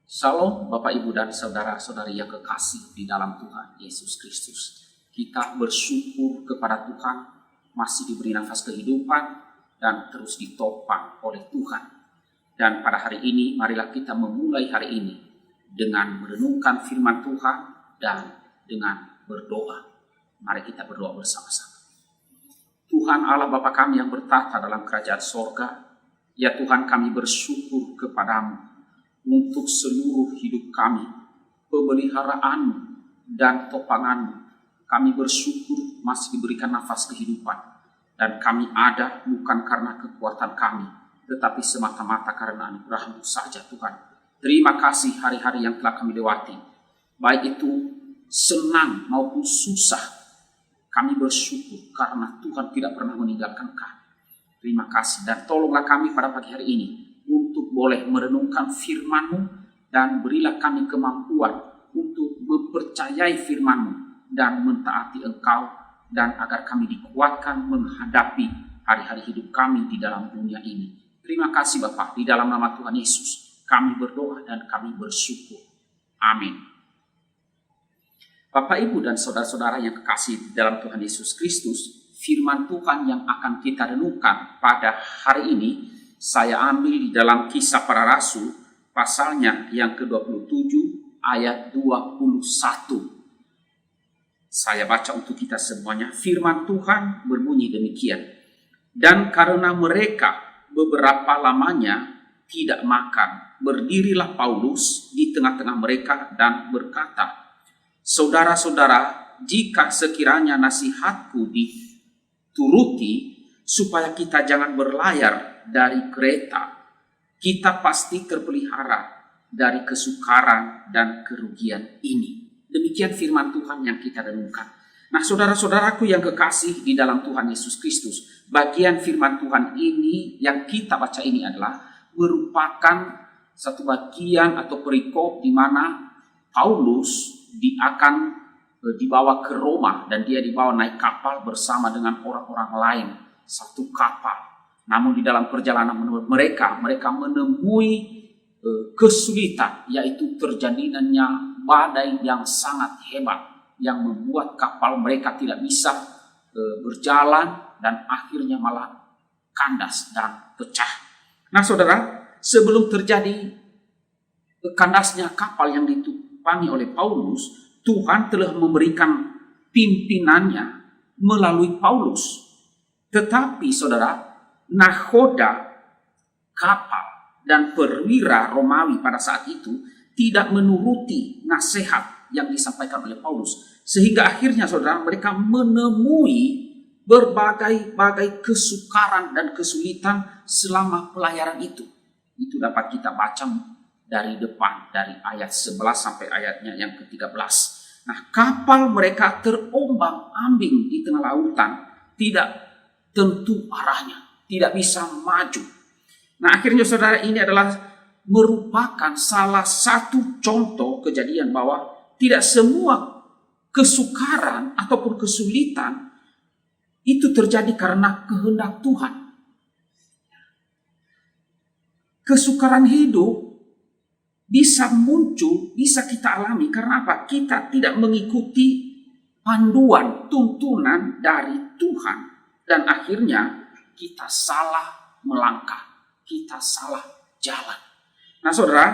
Shalom Bapak Ibu dan Saudara-saudari yang kekasih di dalam Tuhan Yesus Kristus. Kita bersyukur kepada Tuhan masih diberi nafas kehidupan dan terus ditopang oleh Tuhan. Dan pada hari ini marilah kita memulai hari ini dengan merenungkan firman Tuhan dan dengan berdoa. Mari kita berdoa bersama-sama. Tuhan Allah Bapa kami yang bertahta dalam kerajaan sorga, ya Tuhan kami bersyukur kepadamu untuk seluruh hidup kami, pemeliharaan-Mu dan topangan-Mu. Kami bersyukur masih diberikan nafas kehidupan. Dan kami ada bukan karena kekuatan kami, tetapi semata-mata karena anugerah-Mu saja Tuhan. Terima kasih hari-hari yang telah kami lewati. Baik itu senang maupun susah, kami bersyukur karena Tuhan tidak pernah meninggalkan kami. Terima kasih dan tolonglah kami pada pagi hari ini untuk boleh merenungkan firman-Mu dan berilah kami kemampuan untuk mempercayai firman-Mu dan mentaati Engkau dan agar kami dikuatkan menghadapi hari-hari hidup kami di dalam dunia ini. Terima kasih Bapa, di dalam nama Tuhan Yesus kami berdoa dan kami bersyukur. Amin. Bapak Ibu dan saudara-saudara yang kekasih dalam Tuhan Yesus Kristus, firman Tuhan yang akan kita renungkan pada hari ini saya ambil di dalam Kisah Para Rasul, pasalnya yang ke-27 ayat 21. Saya baca untuk kita semuanya. Firman Tuhan berbunyi demikian. Dan karena mereka beberapa lamanya tidak makan, berdirilah Paulus di tengah-tengah mereka dan berkata, "Saudara-saudara, jika sekiranya nasihatku dituruti, supaya kita jangan berlayar dari kereta, kita pasti terpelihara dari kesukaran dan kerugian ini." Demikian firman Tuhan yang kita renungkan. Nah, saudara-saudaraku yang kekasih di dalam Tuhan Yesus Kristus, bagian firman Tuhan ini yang kita baca ini adalah merupakan satu bagian atau perikop di mana Paulus akan dibawa ke Roma dan dia dibawa naik kapal bersama dengan orang-orang lain, satu kapal. Namun di dalam perjalanan mereka menemui kesulitan, yaitu terjadinya badai yang sangat hebat yang membuat kapal mereka tidak bisa berjalan dan akhirnya malah kandas dan pecah. Nah saudara, sebelum terjadi kandasnya kapal yang ditumpangi oleh Paulus, Tuhan telah memberikan pimpinannya melalui Paulus. Tetapi saudara, nahoda kapal dan perwira Romawi pada saat itu tidak menuruti nasihat yang disampaikan oleh Paulus. Sehingga akhirnya saudara, mereka menemui berbagai kesukaran dan kesulitan selama pelayaran itu. Itu dapat kita baca dari depan, dari ayat 11 sampai ayatnya yang ke-13. Nah, kapal mereka terombang-ambing di tengah lautan, tidak tentu arahnya, tidak bisa maju. Nah, akhirnya saudara, ini adalah merupakan salah satu contoh kejadian bahwa tidak semua kesukaran ataupun kesulitan itu terjadi karena kehendak Tuhan. Kesukaran hidup bisa muncul, bisa kita alami karena apa? Kita tidak mengikuti panduan, tuntunan dari Tuhan. Dan akhirnya kita salah melangkah, kita salah jalan. Nah saudara,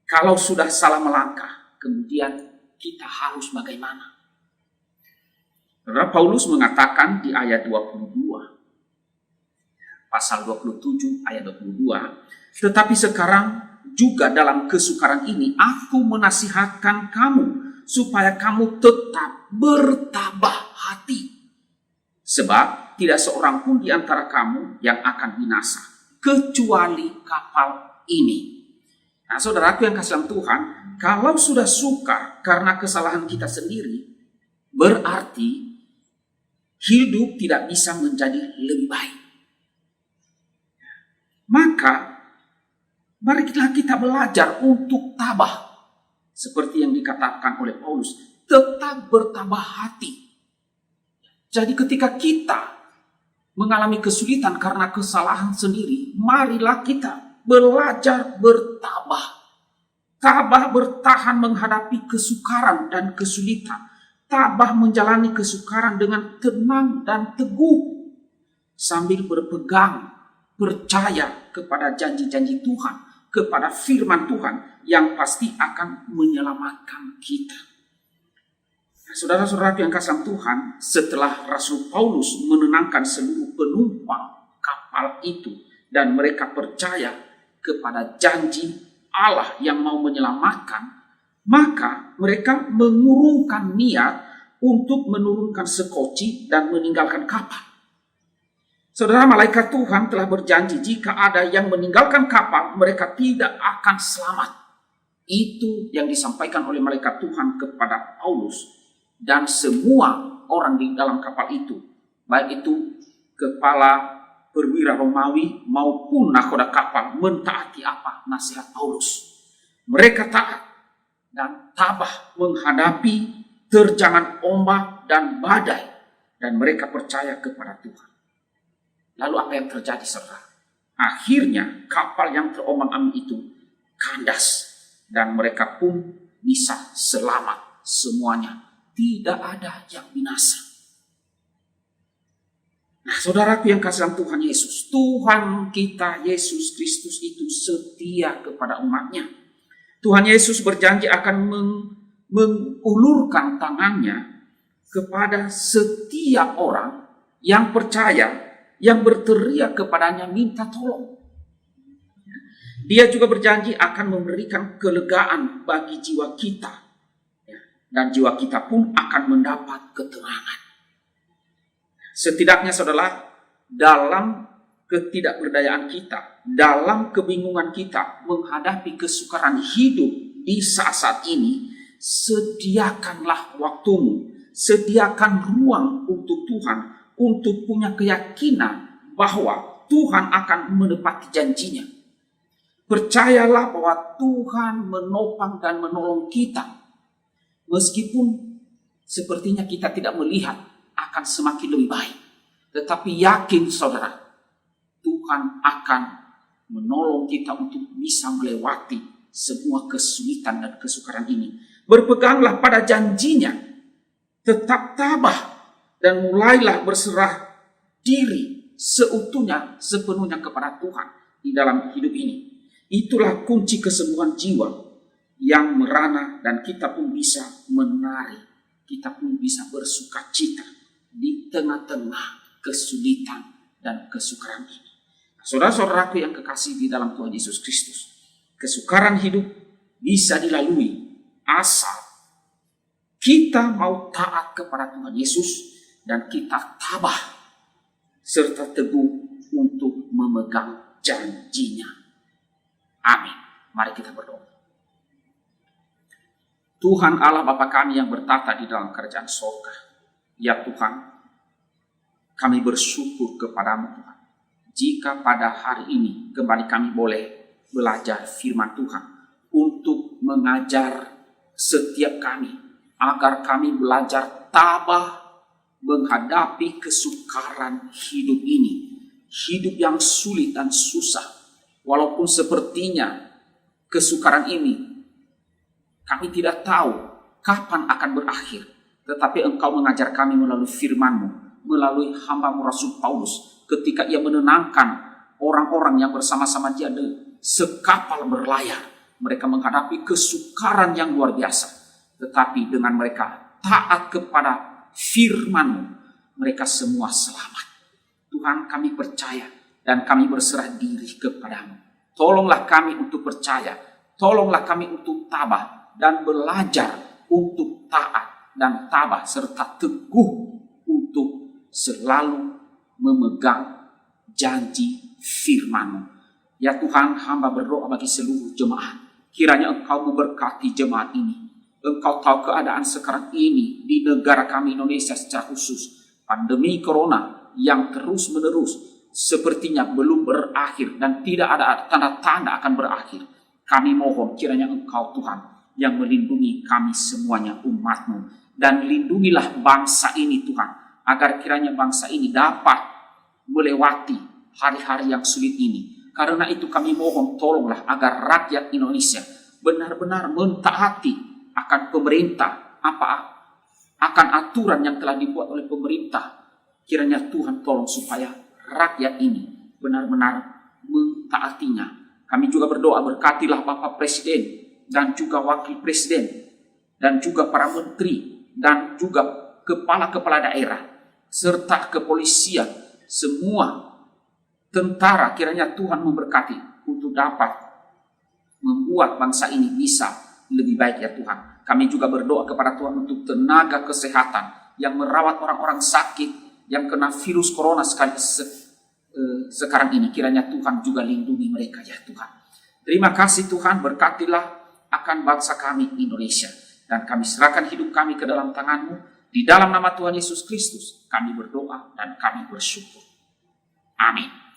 kalau sudah salah melangkah, kemudian kita harus bagaimana? Saudara, Paulus mengatakan di ayat 22, pasal 27 ayat 22, "Tetapi sekarang juga dalam kesukaran ini aku menasihatkan kamu supaya kamu tetap bertabah hati. Sebab tidak seorang pun di antara kamu yang akan binasa, kecuali kapal ini." Nah saudaraku yang kasih dalam Tuhan, kalau sudah sukar karena kesalahan kita sendiri, berarti hidup tidak bisa menjadi lebih baik. Maka marilah kita belajar untuk tabah. Seperti yang dikatakan oleh Paulus, tetap bertabah hati. Jadi ketika kita mengalami kesulitan karena kesalahan sendiri, marilah kita belajar bertabah. tabah bertahan menghadapi kesukaran dan kesulitan, tabah menjalani kesukaran dengan tenang dan teguh, sambil berpegang, percaya kepada janji-janji Tuhan, kepada firman Tuhan yang pasti akan menyelamatkan kita. Saudara-saudara yang kasih Tuhan, setelah Rasul Paulus menenangkan seluruh penumpang kapal itu dan mereka percaya kepada janji Allah yang mau menyelamatkan, maka mereka mengurungkan niat untuk menurunkan sekoci dan meninggalkan kapal. Saudara, malaikat Tuhan telah berjanji jika ada yang meninggalkan kapal, mereka tidak akan selamat. Itu yang disampaikan oleh malaikat Tuhan kepada Paulus dan semua orang di dalam kapal itu, baik itu kepala perwira Romawi maupun nahkoda kapal, mentaati apa nasihat Paulus. Mereka taat dan tabah menghadapi terjangan ombak dan badai, dan mereka percaya kepada Tuhan. Lalu apa yang terjadi, saudara? Akhirnya kapal yang terombang-ambing itu kandas dan mereka pun bisa selamat semuanya. Tidak ada yang binasa. Nah, saudaraku yang kasih Tuhan Yesus, Tuhan kita Yesus Kristus itu setia kepada umatnya. Tuhan Yesus berjanji akan mengulurkan tangannya kepada setiap orang yang percaya, yang berteriak kepadanya minta tolong. Dia juga berjanji akan memberikan kelegaan bagi jiwa kita, dan jiwa kita pun akan mendapat keterangan. Setidaknya saudara, dalam ketidakberdayaan kita, dalam kebingungan kita menghadapi kesukaran hidup di saat-saat ini, sediakanlah waktumu, sediakan ruang untuk Tuhan, untuk punya keyakinan bahwa Tuhan akan menepati janjinya. Percayalah bahwa Tuhan menopang dan menolong kita. Meskipun sepertinya kita tidak melihat akan semakin lebih baik. Tetapi yakin saudara, Tuhan akan menolong kita untuk bisa melewati semua kesulitan dan kesukaran ini. Berpeganglah pada janjinya, tetap tabah, dan mulailah berserah diri seutuhnya, sepenuhnya kepada Tuhan di dalam hidup ini. Itulah kunci kesembuhan jiwa yang merana, dan kita pun bisa menari, kita pun bisa bersuka cita di tengah-tengah kesulitan dan kesukaran ini. Saudara-saudaraku yang kekasih di dalam Tuhan Yesus Kristus, kesukaran hidup bisa dilalui asal kita mau taat kepada Tuhan Yesus dan kita tabah serta teguh untuk memegang janjinya. Amin. Mari kita berdoa. Tuhan Allah Bapa kami yang bertata di dalam kerajaan surga. Ya Tuhan, kami bersyukur kepadamu Tuhan. Jika pada hari ini kembali kami boleh belajar firman Tuhan untuk mengajar setiap kami, agar kami belajar tabah menghadapi kesukaran hidup ini. Hidup yang sulit dan susah. Walaupun sepertinya kesukaran ini kami tidak tahu kapan akan berakhir. Tetapi Engkau mengajar kami melalui firman-Mu, melalui hamba-Mu Rasul Paulus, ketika ia menenangkan orang-orang yang bersama-sama dia sekapal berlayar. Mereka menghadapi kesukaran yang luar biasa. Tetapi dengan mereka taat kepada firman-Mu, mereka semua selamat. Tuhan, kami percaya dan kami berserah diri kepada-Mu. Tolonglah kami untuk percaya, tolonglah kami untuk tabah, dan belajar untuk taat dan tabah serta teguh untuk selalu memegang janji firman-Mu. Ya Tuhan, hamba berdoa bagi seluruh jemaat. Kiranya Engkau memberkati jemaat ini. Engkau tahu keadaan sekarang ini di negara kami Indonesia secara khusus. Pandemi corona yang terus menerus sepertinya belum berakhir dan tidak ada tanda-tanda akan berakhir. Kami mohon kiranya Engkau Tuhan yang melindungi kami semuanya umat-Mu. Dan lindungilah bangsa ini Tuhan, agar kiranya bangsa ini dapat melewati hari-hari yang sulit ini. Karena itu kami mohon tolonglah agar rakyat Indonesia benar-benar mentaati akan pemerintah, akan aturan yang telah dibuat oleh pemerintah. Kiranya Tuhan tolong supaya rakyat ini benar-benar mentaatinya. Kami juga berdoa, berkatilah Bapak Presiden dan juga Wakil Presiden dan juga para menteri dan juga kepala-kepala daerah serta kepolisian, semua tentara. Kiranya Tuhan memberkati untuk dapat membuat bangsa ini bisa lebih baik ya Tuhan. Kami juga berdoa kepada Tuhan untuk tenaga kesehatan yang merawat orang-orang sakit yang kena virus corona sekarang ini. Kiranya Tuhan juga lindungi mereka ya Tuhan. Terima kasih Tuhan, berkatilah akan bangsa kami Indonesia. Dan kami serahkan hidup kami ke dalam tangan-Mu. Di dalam nama Tuhan Yesus Kristus kami berdoa dan kami bersyukur. Amin.